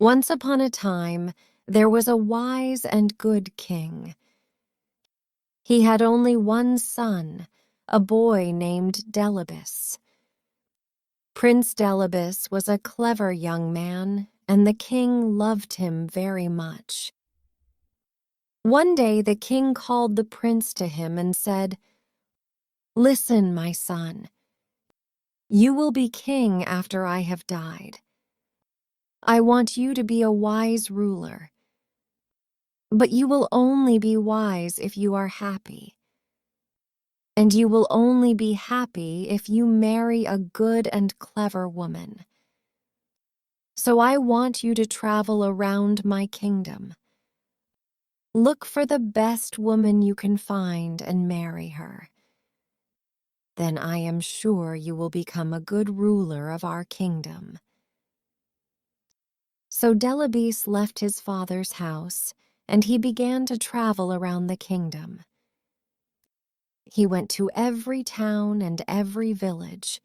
Once upon a time, there was a wise and good king. He had only one son, a boy named Delibes. Prince Delibes was a clever young man, and the king loved him very much. One day the king called the prince to him and said, "Listen, my son. You will be king after I have died. I want you to be a wise ruler. But you will only be wise if you are happy. And you will only be happy if you marry a good and clever woman. So I want you to travel around my kingdom. Look for the best woman you can find and marry her. Then I am sure you will become a good ruler of our kingdom." So Delibes left his father's house, and he began to travel around the kingdom. He went to every town and every village.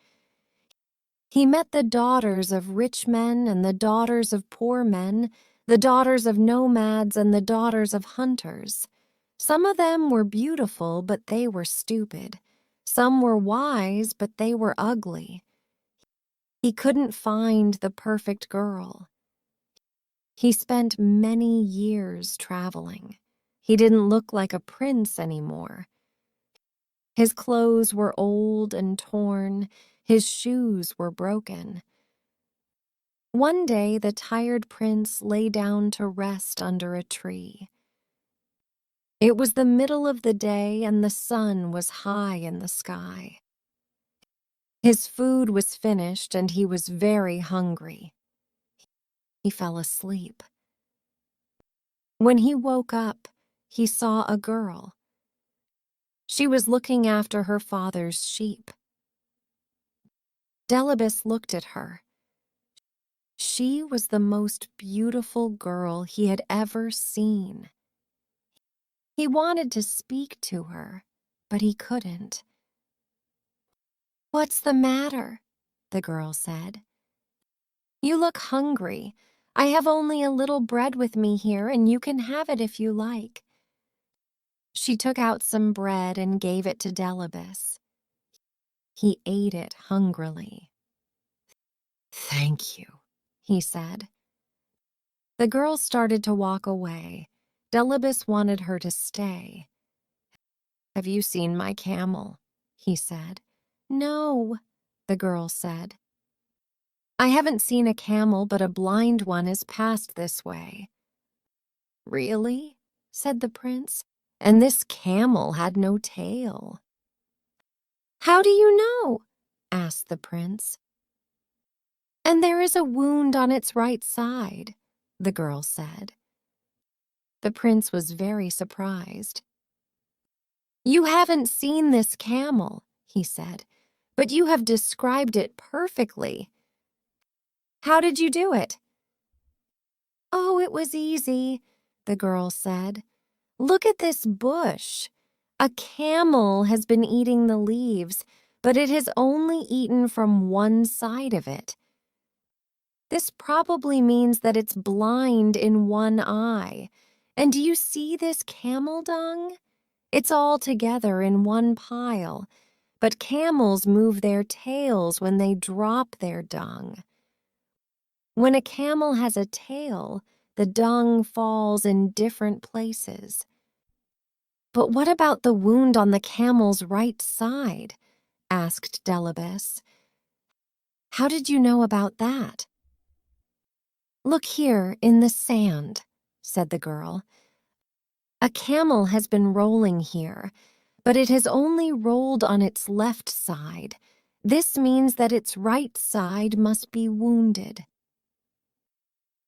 He met the daughters of rich men and the daughters of poor men, the daughters of nomads and the daughters of hunters. Some of them were beautiful, but they were stupid. Some were wise, but they were ugly. He couldn't find the perfect girl. He spent many years traveling. He didn't look like a prince anymore. His clothes were old and torn. His shoes were broken. One day, the tired prince lay down to rest under a tree. It was the middle of the day, and the sun was high in the sky. His food was finished, and he was very hungry. He fell asleep. When he woke up, he saw a girl. She was looking after her father's sheep. Delibes looked at her. She was the most beautiful girl he had ever seen. He wanted to speak to her, but he couldn't. "What's the matter?" the girl said. "You look hungry. I have only a little bread with me here, and you can have it if you like." She took out some bread and gave it to Delibes. He ate it hungrily. "Thank you," he said. The girl started to walk away. Delibes wanted her to stay. "Have you seen my camel?" he said. "No," the girl said. "I haven't seen a camel, but a blind one has passed this way." "Really?" said the prince. "And this camel had no tail." "How do you know?" asked the prince. "And there is a wound on its right side," the girl said. The prince was very surprised. "You haven't seen this camel," he said, "but you have described it perfectly. How did you do it?" "Oh, it was easy," the girl said. "Look at this bush. A camel has been eating the leaves, but it has only eaten from one side of it. This probably means that it's blind in one eye. And do you see this camel dung? It's all together in one pile, but camels move their tails when they drop their dung. When a camel has a tail, the dung falls in different places. But what about the wound on the camel's right side?" asked Delibes. "How did you know about that?" "Look here in the sand," said the girl. "A camel has been rolling here, but it has only rolled on its left side. This means that its right side must be wounded."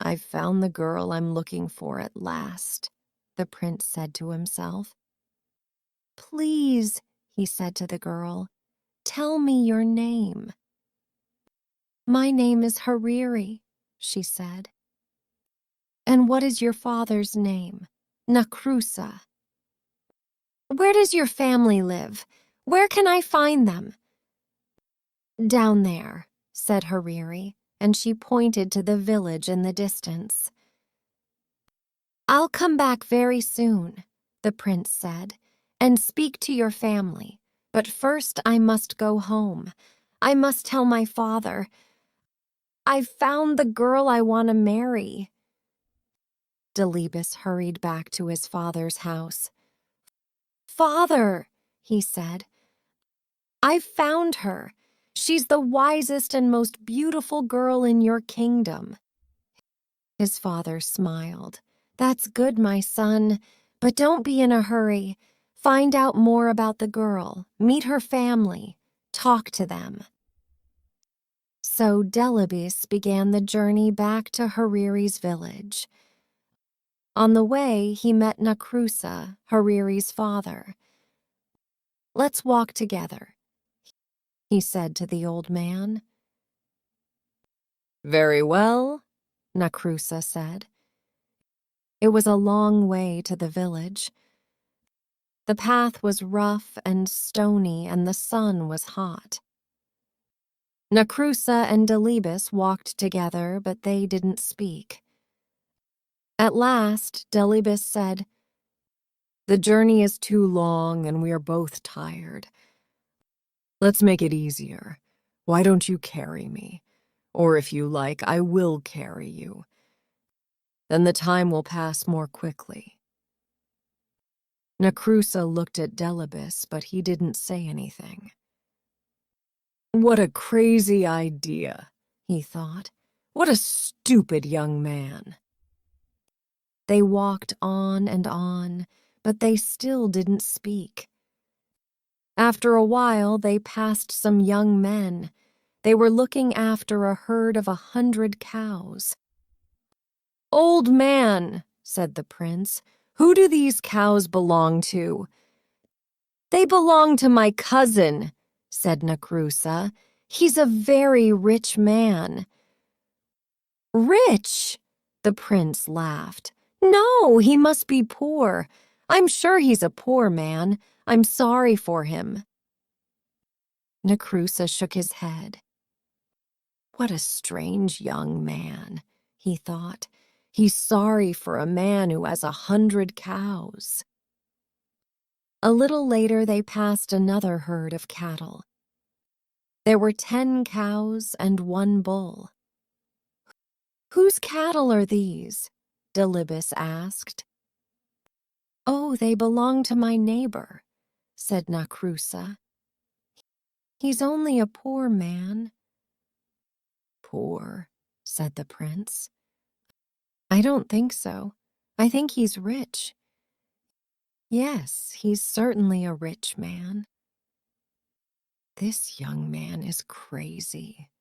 "I've found the girl I'm looking for at last," the prince said to himself. "Please," he said to the girl, "tell me your name." "My name is Hariri," she said. "And what is your father's name?" "Nakrusa." "Where does your family live? Where can I find them?" "Down there," said Hariri, and she pointed to the village in the distance. "I'll come back very soon," the prince said, "and speak to your family. But first I must go home. I must tell my father. I've found the girl I want to marry." Delibes hurried back to his father's house. "Father," he said, "I've found her. She's the wisest and most beautiful girl in your kingdom." His father smiled. "That's good, my son, but don't be in a hurry. Find out more about the girl, meet her family, talk to them." So Delibes began the journey back to Hariri's village. On the way, he met Nakrusa, Hariri's father. "Let's walk together," he said to the old man. "Very well," Nakrusa said. It was a long way to the village. The path was rough and stony, and the sun was hot. Nakrusa and Delibes walked together, but they didn't speak. At last, Delibes said, "The journey is too long, and we are both tired. Let's make it easier. Why don't you carry me? Or if you like, I will carry you. Then the time will pass more quickly." Nakrusa looked at Delibes, but he didn't say anything. "What a crazy idea," he thought. "What a stupid young man." They walked on, but they still didn't speak. After a while, they passed some young men. They were looking after a herd of 100 cows. "Old man," said the prince, "who do these cows belong to?" "They belong to my cousin," said Nakrusa. "He's a very rich man." "Rich?" the prince laughed. "No, he must be poor. I'm sure he's a poor man. I'm sorry for him." Nakrusa shook his head. "What a strange young man," he thought. "He's sorry for a man who has 100 cows." A little later, they passed another herd of cattle. There were 10 cows and 1 bull. "Whose cattle are these?" Delibes asked. "Oh, they belong to my neighbor," said Nakrusa. "He's only a poor man." "Poor," said the prince. "I don't think so. I think he's rich." "Yes, he's certainly a rich man." "This young man is crazy,"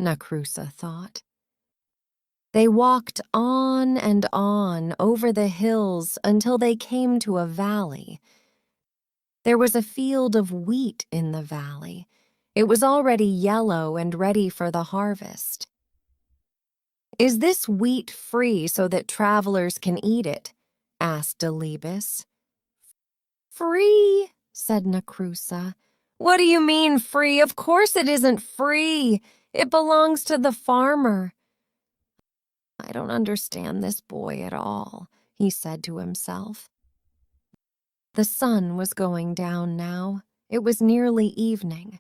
Nakrusa thought. They walked on and on over the hills until they came to a valley. There was a field of wheat in the valley. It was already yellow and ready for the harvest. "Is this wheat free so that travelers can eat it?" asked Delibes. "Free?" said Nakrusa. "What do you mean free? Of course it isn't free. It belongs to the farmer." "I don't understand this boy at all," he said to himself. The sun was going down now. It was nearly evening.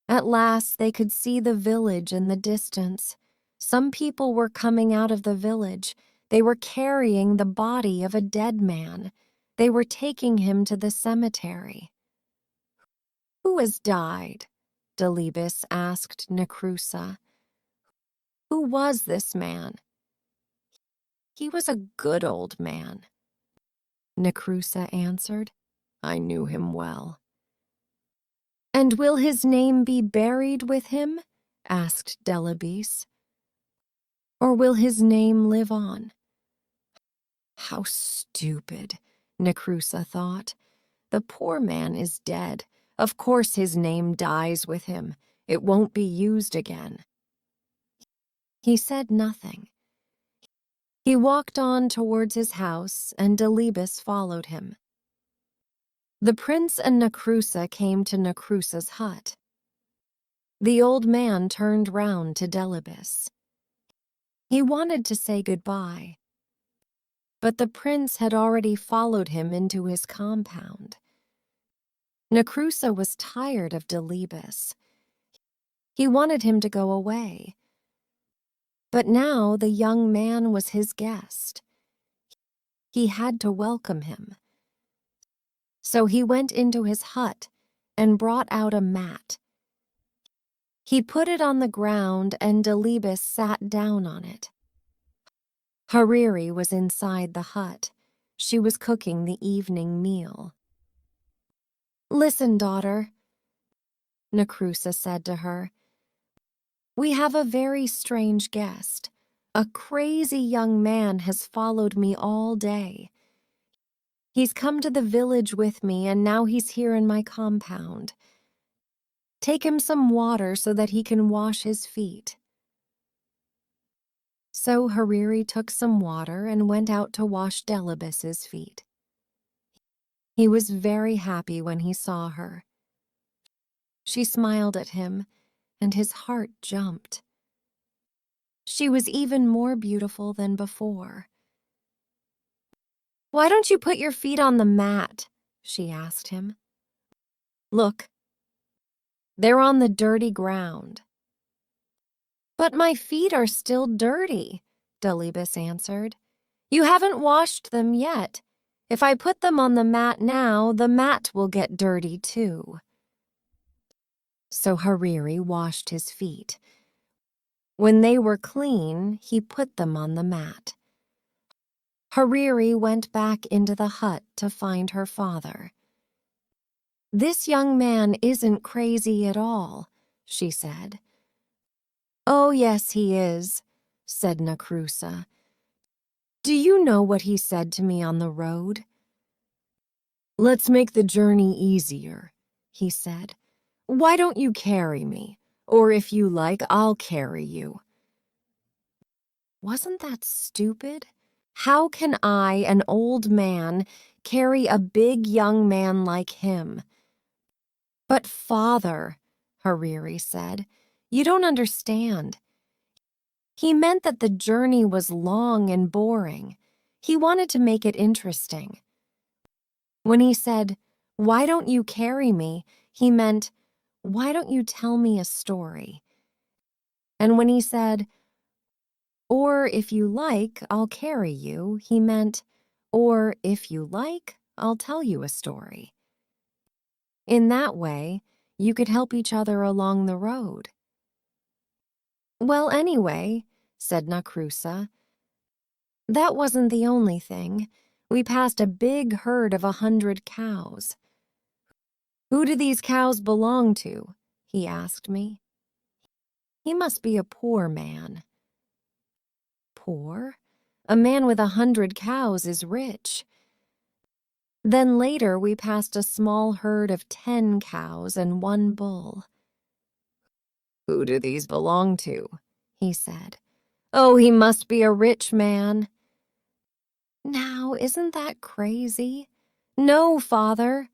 At last they could see the village in the distance. Some people were coming out of the village. They were carrying the body of a dead man. They were taking him to the cemetery. "Who has died?" Delibes asked Nakrusa. "Who was this man?" "He was a good old man," Nakrusa answered. "I knew him well." "And will his name be buried with him?" asked Delibes. "Or will his name live on?" How stupid, Nakrusa thought. The poor man is dead. Of course his name dies with him. It won't be used again. He said nothing. He walked on towards his house, and Delibes followed him. The prince and Nakrusa came to Nakrusa's hut. The old man turned round to Delibes. He wanted to say goodbye, but the prince had already followed him into his compound. Necrusa was tired of Delibes. He wanted him to go away. But now the young man was his guest. He had to welcome him. So he went into his hut and brought out a mat. He put it on the ground and Delibes sat down on it. Hariri was inside the hut. She was cooking the evening meal. "Listen, daughter," Necrusa said to her. "We have a very strange guest. A crazy young man has followed me all day. He's come to the village with me, and now he's here in my compound. Take him some water so that he can wash his feet." So Hariri took some water and went out to wash Delibes's feet. He was very happy when he saw her. She smiled at him, and his heart jumped. She was even more beautiful than before. "Why don't you put your feet on the mat?" she asked him. "Look, they're on the dirty ground." "But my feet are still dirty," Delibes answered. "You haven't washed them yet. If I put them on the mat now, the mat will get dirty too." So Hariri washed his feet. When they were clean, he put them on the mat. Hariri went back into the hut to find her father. "This young man isn't crazy at all," she said. "Oh, yes, he is," said Necrusa. "Do you know what he said to me on the road?" "Let's make the journey easier," he said. "Why don't you carry me? Or if you like, I'll carry you." Wasn't that stupid? How can I, an old man, carry a big young man like him? "But father," Hariri said, "you don't understand. He meant that the journey was long and boring. He wanted to make it interesting. When he said, 'Why don't you carry me?' he meant, 'Why don't you tell me a story?' And when he said, 'Or if you like, I'll carry you,' he meant, 'Or if you like, I'll tell you a story.' In that way, you could help each other along the road." "Well, anyway," said Necrusa, "that wasn't the only thing. We passed a big herd of 100 cows. 'Who do these cows belong to?' he asked me. He must be a poor man." "Poor? A man with 100 cows is rich." Then later we passed a small herd of 10 cows and 1 bull. "Who do these belong to?" he said. "Oh, he must be a rich man." "Now, isn't that crazy?" "No, father,"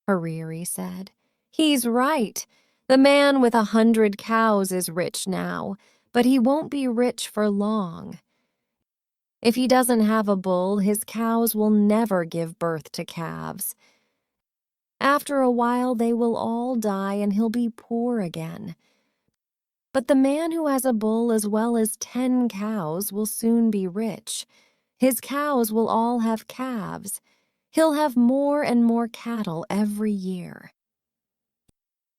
Hariri said. "He's right. The man with 100 cows is rich now, but he won't be rich for long. If he doesn't have a bull, his cows will never give birth to calves. After a while, they will all die and he'll be poor again. But the man who has a bull as well as 10 cows will soon be rich. His cows will all have calves. He'll have more and more cattle every year."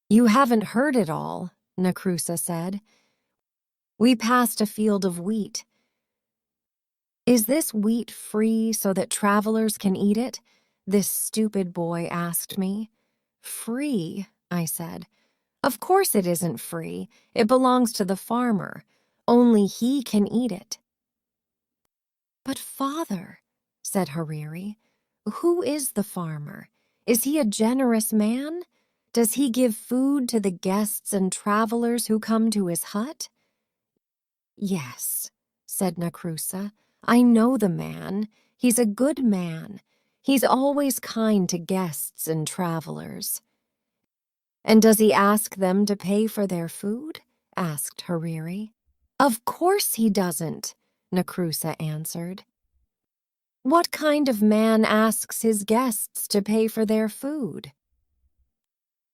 "You haven't heard it all," Necrusa said. "We passed a field of wheat." "Is this wheat free so that travelers can eat it?" this stupid boy asked me. "Free?" I said. "Of course it isn't free. It belongs to the farmer. Only he can eat it." "But father," said Hariri, "who is the farmer? Is he a generous man? Does he give food to the guests and travelers who come to his hut?" "Yes," said Necrusa. "I know the man. He's a good man. He's always kind to guests and travelers." And does he ask them to pay for their food? Asked Hariri. Of course he doesn't, Nakrusa answered. What kind of man asks his guests to pay for their food?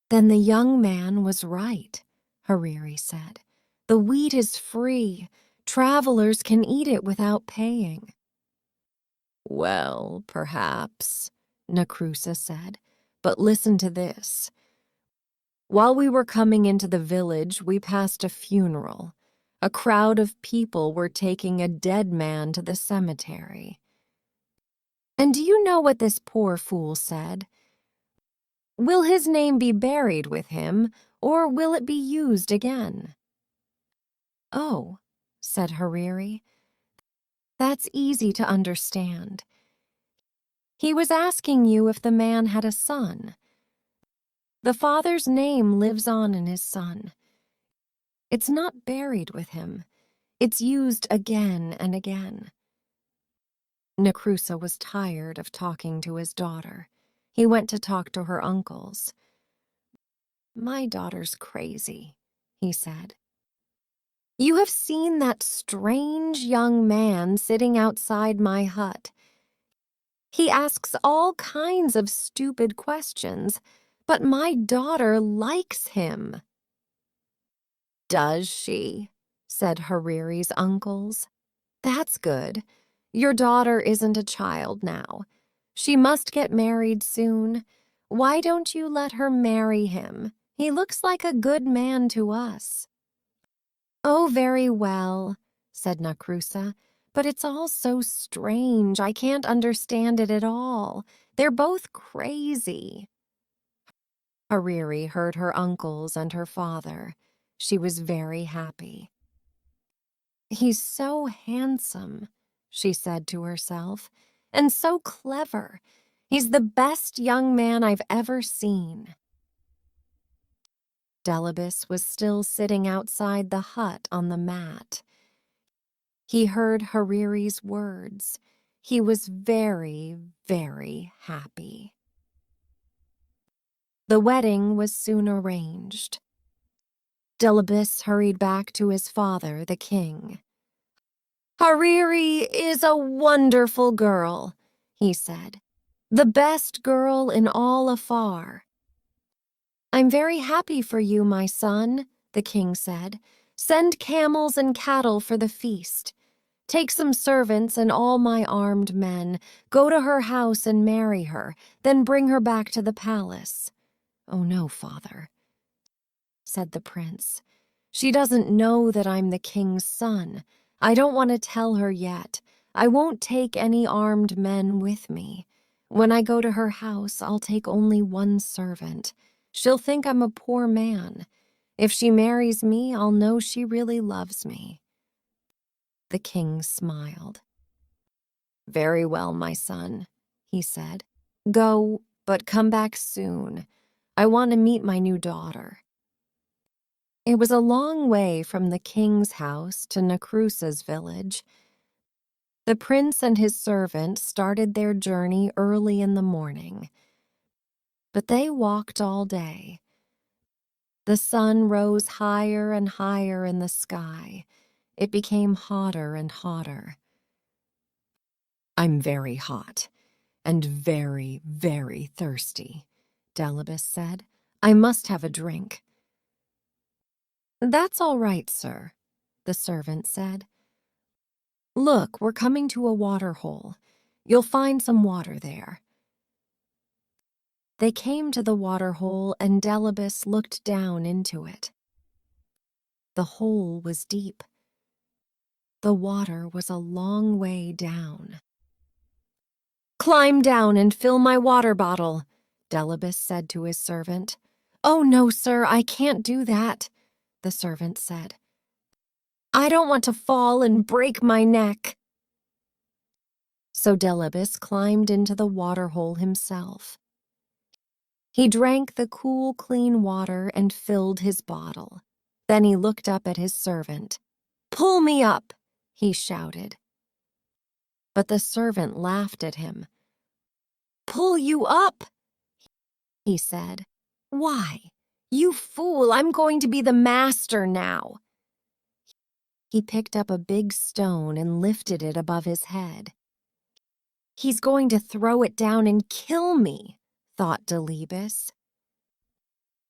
Then the young man was right, Hariri said. The wheat is free. Travelers can eat it without paying. Well, perhaps, Nakrusa said, but listen to this. While we were coming into the village, we passed a funeral. A crowd of people were taking a dead man to the cemetery. And do you know what this poor fool said? Will his name be buried with him, or will it be used again? Oh, said Hariri, that's easy to understand. He was asking you if the man had a son. The father's name lives on in his son. It's not buried with him. It's used again and again. Nakrusa was tired of talking to his daughter. He went to talk to her uncles. My daughter's crazy, he said. You have seen that strange young man sitting outside my hut. He asks all kinds of stupid questions, but my daughter likes him. Does she? Said Hariri's uncles. That's good. Your daughter isn't a child now. She must get married soon. Why don't you let her marry him? He looks like a good man to us. Oh, very well, said Nakrusa, but it's all so strange. I can't understand it at all. They're both crazy. Hariri heard her uncles and her father. She was very happy. He's so handsome, she said to herself, and so clever. He's the best young man I've ever seen. Delibes was still sitting outside the hut on the mat. He heard Hariri's words. He was very, very happy. The wedding was soon arranged. Delibes hurried back to his father, the king. Hariri is a wonderful girl, he said. The best girl in all Afar. I'm very happy for you, my son, the king said. Send camels and cattle for the feast. Take some servants and all my armed men. Go to her house and marry her, then bring her back to the palace. Oh no, father, said the prince. She doesn't know that I'm the king's son. I don't want to tell her yet. I won't take any armed men with me. When I go to her house, I'll take only one servant. She'll think I'm a poor man. If she marries me, I'll know she really loves me. The king smiled. Very well, my son, he said. Go, but come back soon. I want to meet my new daughter. It was a long way from the king's house to Nakrusa's village. The prince and his servant started their journey early in the morning. But they walked all day. The sun rose higher and higher in the sky. It became hotter and hotter. I'm very hot and very, very thirsty, Delibes said. I must have a drink. That's all right, sir, the servant said. Look, we're coming to a water hole. You'll find some water there. They came to the water hole and Delibes looked down into it. The hole was deep. The water was a long way down. Climb down and fill my water bottle, Delibes said to his servant. Oh, no, sir, I can't do that, the servant said. I don't want to fall and break my neck. So Delibes climbed into the water hole himself. He drank the cool, clean water and filled his bottle. Then he looked up at his servant. Pull me up, he shouted. But the servant laughed at him. Pull you up, he said. Why? You fool, I'm going to be the master now. He picked up a big stone and lifted it above his head. He's going to throw it down and kill me, thought Delibes.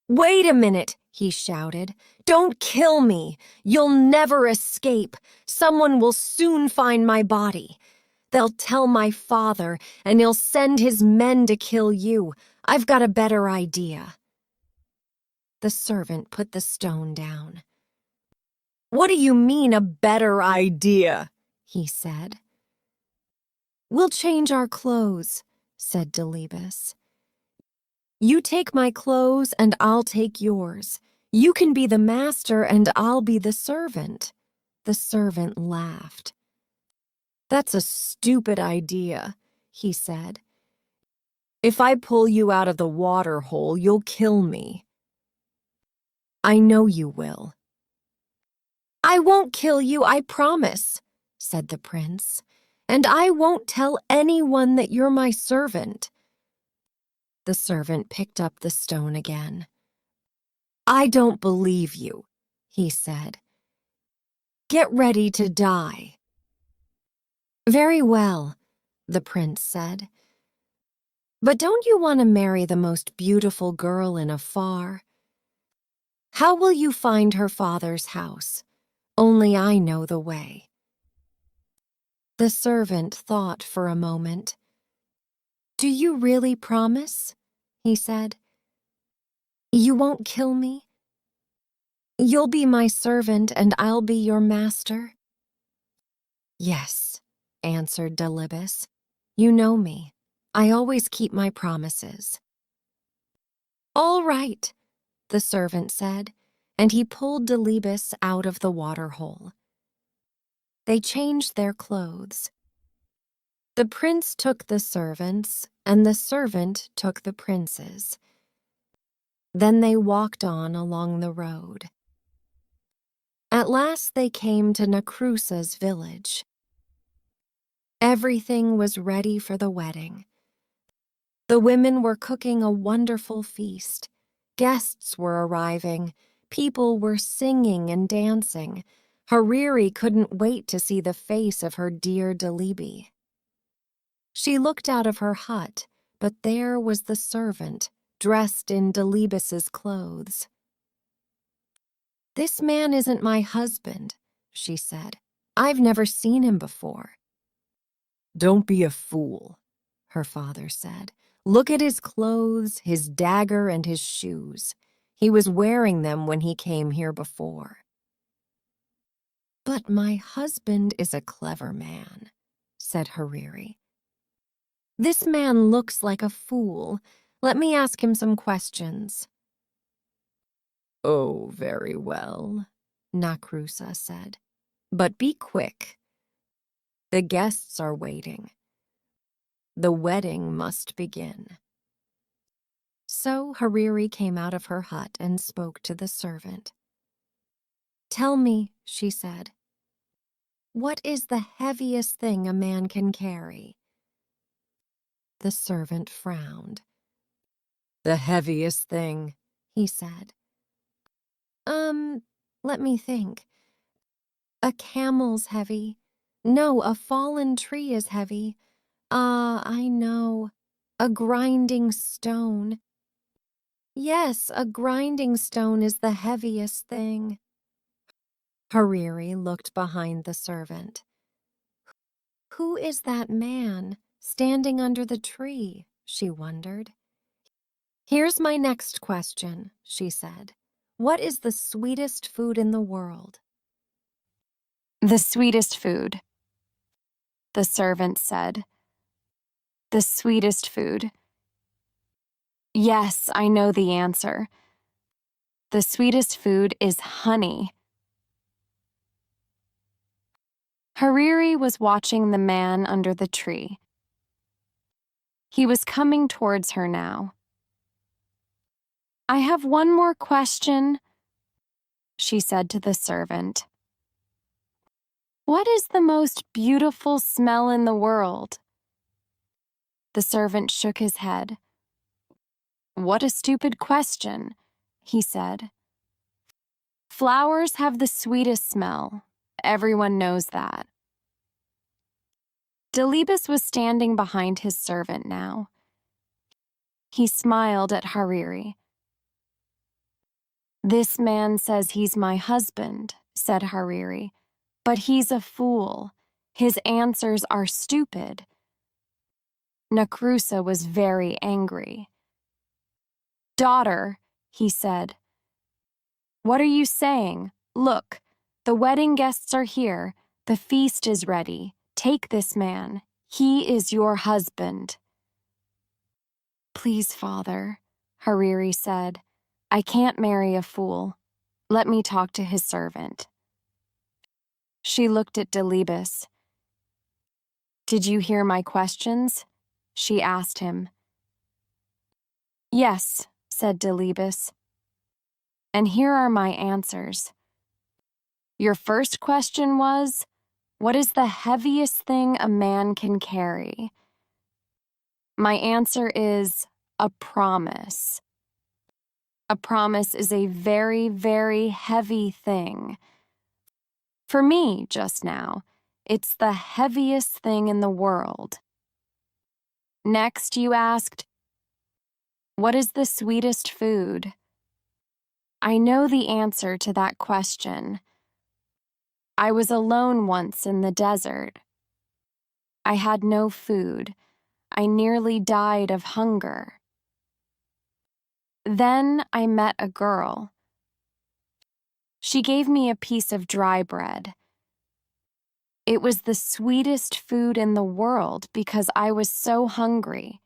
Wait a minute, he shouted. Don't kill me. You'll never escape. Someone will soon find my body. They'll tell my father, and he'll send his men to kill you. I've got a better idea. The servant put the stone down. What do you mean, a better idea? He said. We'll change our clothes, said Delibes. You take my clothes and I'll take yours. You can be the master and I'll be the servant. The servant laughed. That's a stupid idea, he said. If I pull you out of the water hole, you'll kill me. I know you will. I won't kill you, I promise, said the prince, and I won't tell anyone that you're my servant. The servant picked up the stone again. I don't believe you, he said. Get ready to die. Very well, the prince said. But don't you want to marry the most beautiful girl in Afar? How will you find her father's house? Only I know the way. The servant thought for a moment. Do you really promise? He said. You won't kill me? You'll be my servant and I'll be your master? Yes, answered Delibes. You know me. I always keep my promises. All right, the servant said, and he pulled Delibes out of the water hole. They changed their clothes. The prince took the servants, and the servant took the prince's. Then they walked on along the road. At last they came to Nakrusa's village. Everything was ready for the wedding. The women were cooking a wonderful feast. Guests were arriving. People were singing and dancing. Hariri couldn't wait to see the face of her dear Delibi. She looked out of her hut, but there was the servant, dressed in Delibes's clothes. This man isn't my husband, she said. I've never seen him before. Don't be a fool, her father said. Look at his clothes, his dagger, and his shoes. He was wearing them when he came here before. But my husband is a clever man, said Hariri. This man looks like a fool. Let me ask him some questions. Oh, very well, Nakrusa said. But be quick. The guests are waiting. The wedding must begin. So Hariri came out of her hut and spoke to the servant. Tell me, she said, what is the heaviest thing a man can carry? The servant frowned. The heaviest thing, he said. Let me think. A camel's heavy. No, a fallen tree is heavy. I know. A grinding stone. Yes, a grinding stone is the heaviest thing. Hariri looked behind the servant. Who is that man standing under the tree? She wondered. Here's my next question, she said. What is the sweetest food in the world? The sweetest food, the servant said. The sweetest food. Yes, I know the answer. The sweetest food is honey. Hariri was watching the man under the tree. He was coming towards her now. I have one more question, she said to the servant. What is the most beautiful smell in the world? The servant shook his head. What a stupid question. he said. Flowers have the sweetest smell. Everyone knows that. Delibes was standing behind his servant now. He smiled at Hariri. This man says he's my husband, said Hariri, but he's a fool. His answers are stupid. Nakrusa was very angry. Daughter, he said, what are you saying? Look, the wedding guests are here. The feast is ready. Take this man. He is your husband. Please, father, Hariri said. I can't marry a fool. Let me talk to his servant. She looked at Delibes. Did you hear my questions? She asked him. Yes, said Delibes. And here are my answers. Your first question was, what is the heaviest thing a man can carry? My answer is a promise. A promise is a very, very heavy thing. For me, just now, it's the heaviest thing in the world. Next, you asked, what is the sweetest food? I know the answer to that question. I was alone once in the desert. I had no food. I nearly died of hunger. Then I met a girl. She gave me a piece of dry bread. It was the sweetest food in the world because I was so hungry.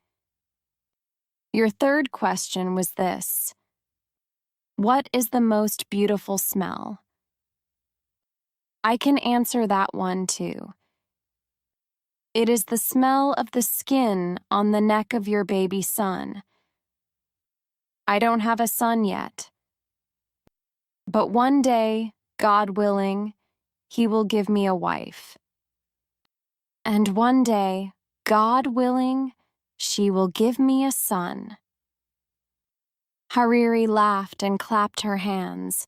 Your third question was this. What is the most beautiful smell? I can answer that one too. It is the smell of the skin on the neck of your baby son. I don't have a son yet. But one day, God willing, he will give me a wife. And one day, God willing, she will give me a son. Hariri laughed and clapped her hands.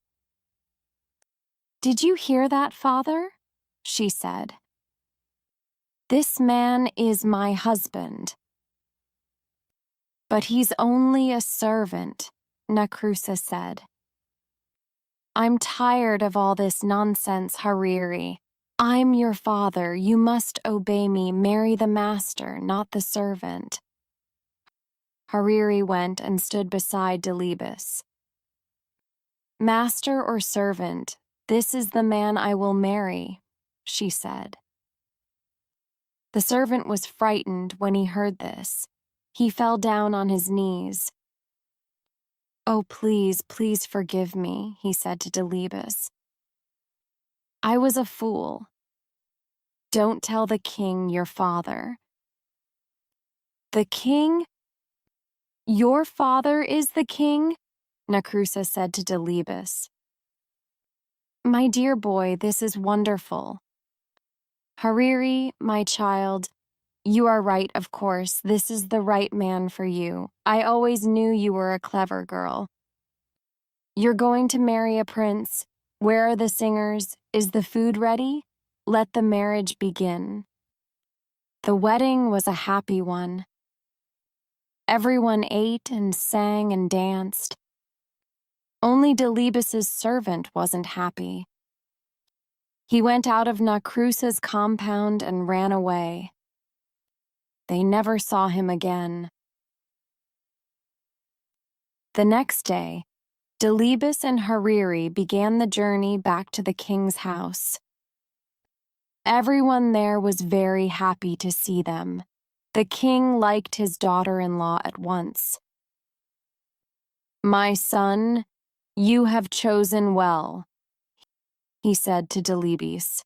Did you hear that, father? She said. This man is my husband. But he's only a servant, Nakrusa said. I'm tired of all this nonsense, Hariri. I'm your father. You must obey me. Marry the master, not the servant. Hariri went and stood beside Delibes. Master or servant, this is the man I will marry, she said. The servant was frightened when he heard this. He fell down on his knees. Oh, please, please forgive me, he said to Delibes. I was a fool. Don't tell the king, your father. The king? Your father is the king? Nakrusa said to Delibes. My dear boy, this is wonderful. Hariri, my child, you are right, of course. This is the right man for you. I always knew you were a clever girl. You're going to marry a prince. Where are the singers? Is the food ready? Let the marriage begin. The wedding was a happy one. Everyone ate and sang and danced. Only Delibes's servant wasn't happy. He went out of Nakrusa's compound and ran away. They never saw him again. The next day, Delibes and Hariri began the journey back to the king's house. Everyone there was very happy to see them. The king liked his daughter-in-law at once. My son, you have chosen well, he said to Delibes.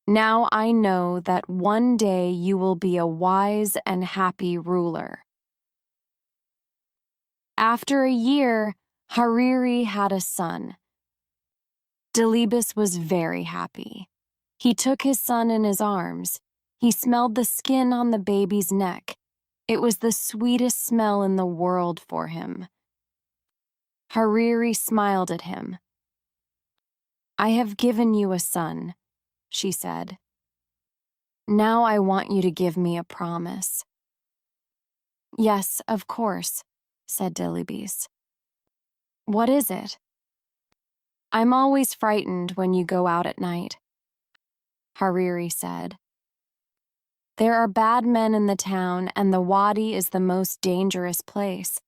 Now I know that one day you will be a wise and happy ruler. After a year, Hariri had a son. Delibes was very happy. He took his son in his arms. He smelled the skin on the baby's neck. It was the sweetest smell in the world for him. Hariri smiled at him. "I have given you a son," she said. "Now I want you to give me a promise." "Yes, of course," said Delibes. "What is it?" "I'm always frightened when you go out at night," Hariri said. "There are bad men in the town, and the wadi is the most dangerous place.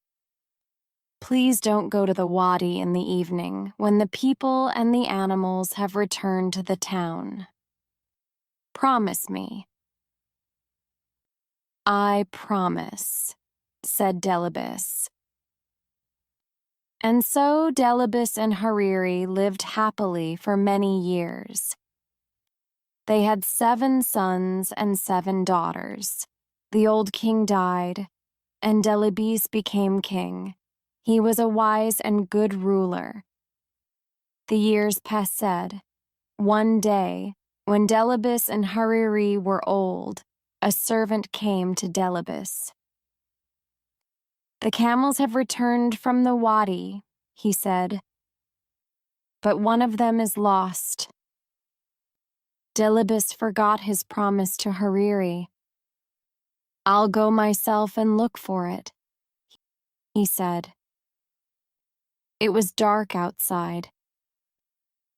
Please don't go to the wadi in the evening when the people and the animals have returned to the town. Promise me." "I promise," said Delibes. And so Delibes and Hariri lived happily for many years. They had 7 sons and 7 daughters. The old king died, and Delibes became king. He was a wise and good ruler. The years passed. One day, when Delibes and Hariri were old, a servant came to Delibes. "The camels have returned from the wadi," he said, "but one of them is lost." Delibes forgot his promise to Hariri. "I'll go myself and look for it," he said. It was dark outside.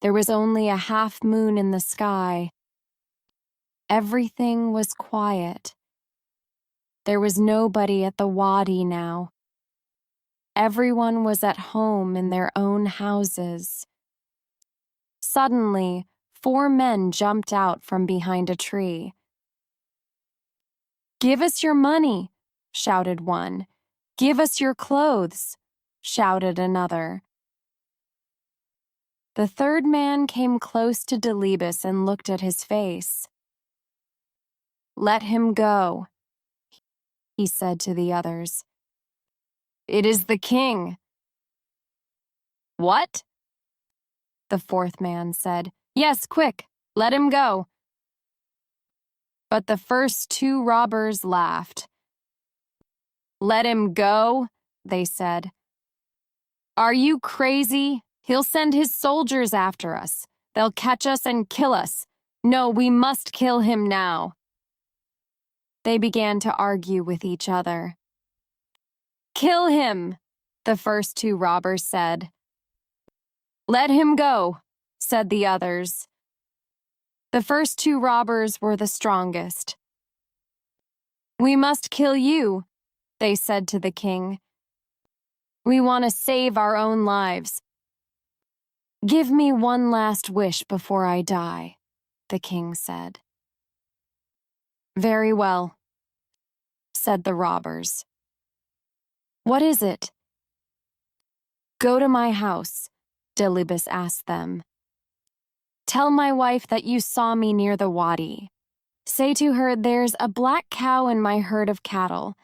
There was only a half moon in the sky. Everything was quiet. There was nobody at the wadi now. Everyone was at home in their own houses. Suddenly, 4 men jumped out from behind a tree. "Give us your money," shouted one. "Give us your clothes," shouted another. The third man came close to Delibes and looked at his face. "Let him go," he said to the others. "It is the king." "What?" the fourth man said. "Yes, quick, let him go." But the first 2 robbers laughed. "Let him go," they said. "Are you crazy? He'll send his soldiers after us. They'll catch us and kill us. No, we must kill him now." They began to argue with each other. "Kill him," the first 2 robbers said. "Let him go," said the others. The first 2 robbers were the strongest. "We must kill you," they said to the king. "We want to save our own lives." "Give me one last wish before I die," the king said. "Very well," said the robbers. "What is it?" "Go to my house," Delibes asked them. "Tell my wife that you saw me near the wadi. Say to her, there's a black cow in my herd of cattle.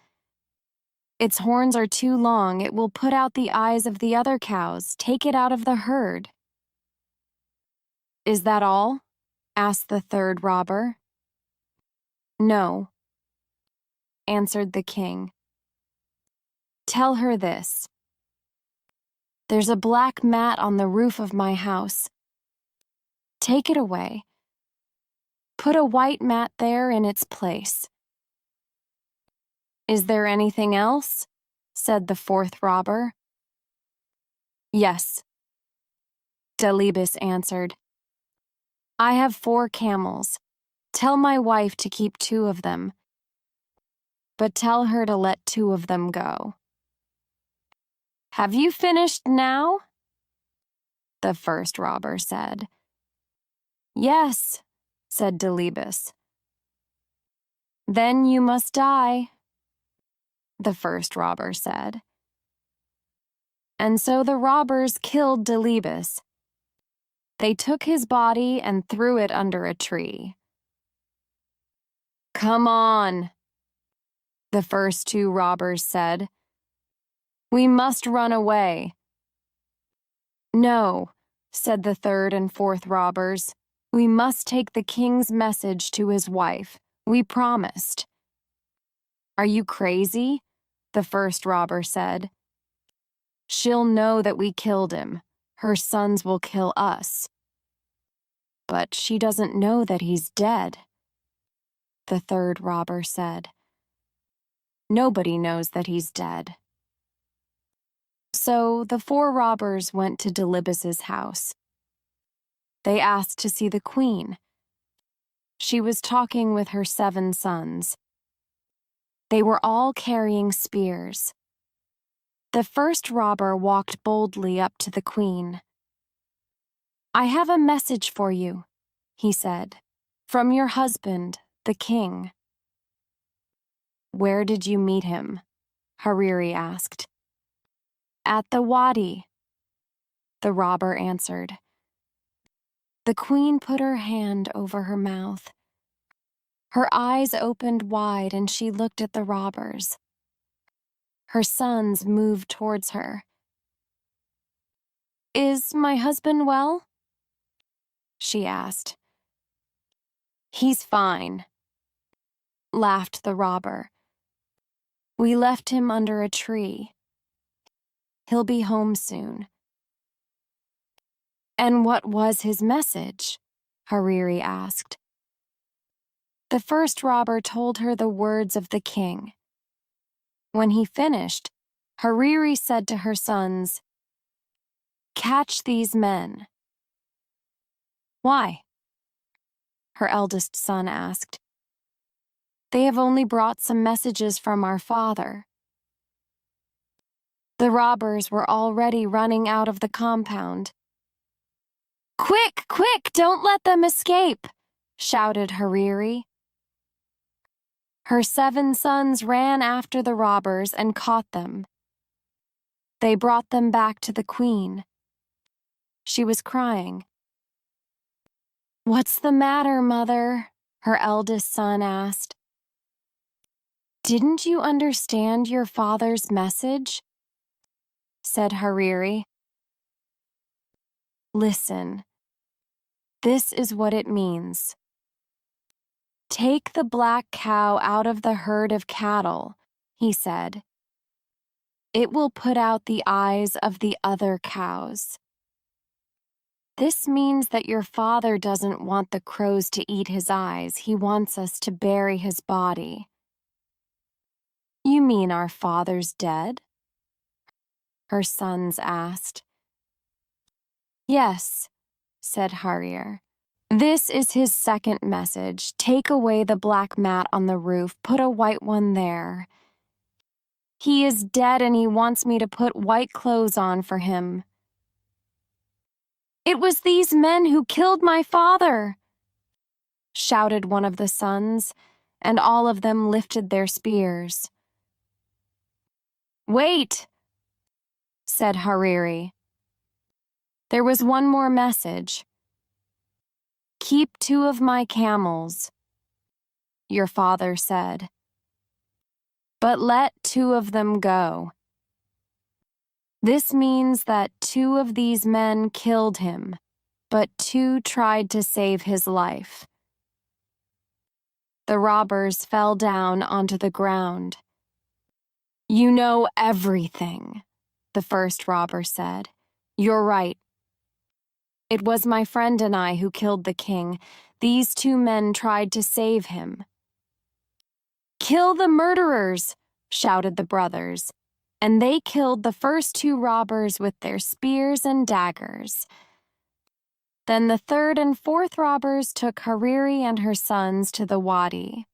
Its horns are too long, it will put out the eyes of the other cows. Take it out of the herd." "Is that all?" asked the third robber. "No," answered the king. "Tell her this. There's a black mat on the roof of my house. Take it away. Put a white mat there in its place." "Is there anything else?" said the fourth robber. "Yes," Delibes answered. "I have 4 camels. Tell my wife to keep 2 of them, but tell her to let 2 of them go." "Have you finished now?" the first robber said. "Yes," said Delibes. "Then you must die," the first robber said. And so the robbers killed Delibes. They took his body and threw it under a tree. "Come on," the first 2 robbers said. "We must run away." "No," said the third and fourth robbers. "We must take the king's message to his wife. We promised." "Are you crazy?" the first robber said. She'll know that we killed him. Her sons will kill us. But she doesn't know that he's dead, the third robber said. Nobody knows that he's dead. So the 4 robbers went to Delibis's house. They asked to see the queen. She was talking with her 7 sons. They were all carrying spears. The first robber walked boldly up to the queen. "I have a message for you," he said, "from your husband, the king." "Where did you meet him?" Hariri asked. "At the wadi," the robber answered. The queen put her hand over her mouth. Her eyes opened wide and she looked at the robbers. Her sons moved towards her. "Is my husband well?" she asked. "He's fine," laughed the robber. "We left him under a tree. He'll be home soon." "And what was his message?" Hariri asked. The first robber told her the words of the king. When he finished, Hariri said to her sons, "Catch these men." "Why?" her eldest son asked. "They have only brought some messages from our father." The robbers were already running out of the compound. "Quick, quick, don't let them escape!" shouted Hariri. Her 7 sons ran after the robbers and caught them. They brought them back to the queen. She was crying. "What's the matter, mother?" her eldest son asked. "Didn't you understand your father's message?" said Hariri. "Listen. This is what it means. Take the black cow out of the herd of cattle," he said. "It will put out the eyes of the other cows." This means that your father doesn't want the crows to eat his eyes. He wants us to bury his body. "You mean our father's dead?" her sons asked. "Yes," said Hariri. "This is his second message. Take away the black mat on the roof, put a white one there. He is dead and he wants me to put white clothes on for him." "It was these men who killed my father!" shouted one of the sons, and all of them lifted their spears. "Wait," said Hariri. "There was one more message. Keep 2 of my camels," your father said. "But let 2 of them go." This means that 2 of these men killed him, but 2 tried to save his life. The robbers fell down onto the ground. "You know everything," the first robber said. "You're right. It was my friend and I who killed the king. These 2 men tried to save him." "Kill the murderers!" shouted the brothers, and they killed the first 2 robbers with their spears and daggers. Then the 3rd and 4th robbers took Hariri and her sons to the wadi.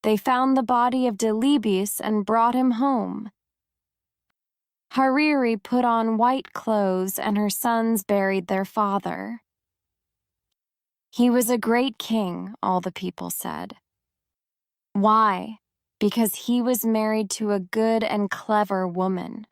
They found the body of Delibis and brought him home. Hariri put on white clothes and her sons buried their father. He was a great king, all the people said. Why? Because he was married to a good and clever woman.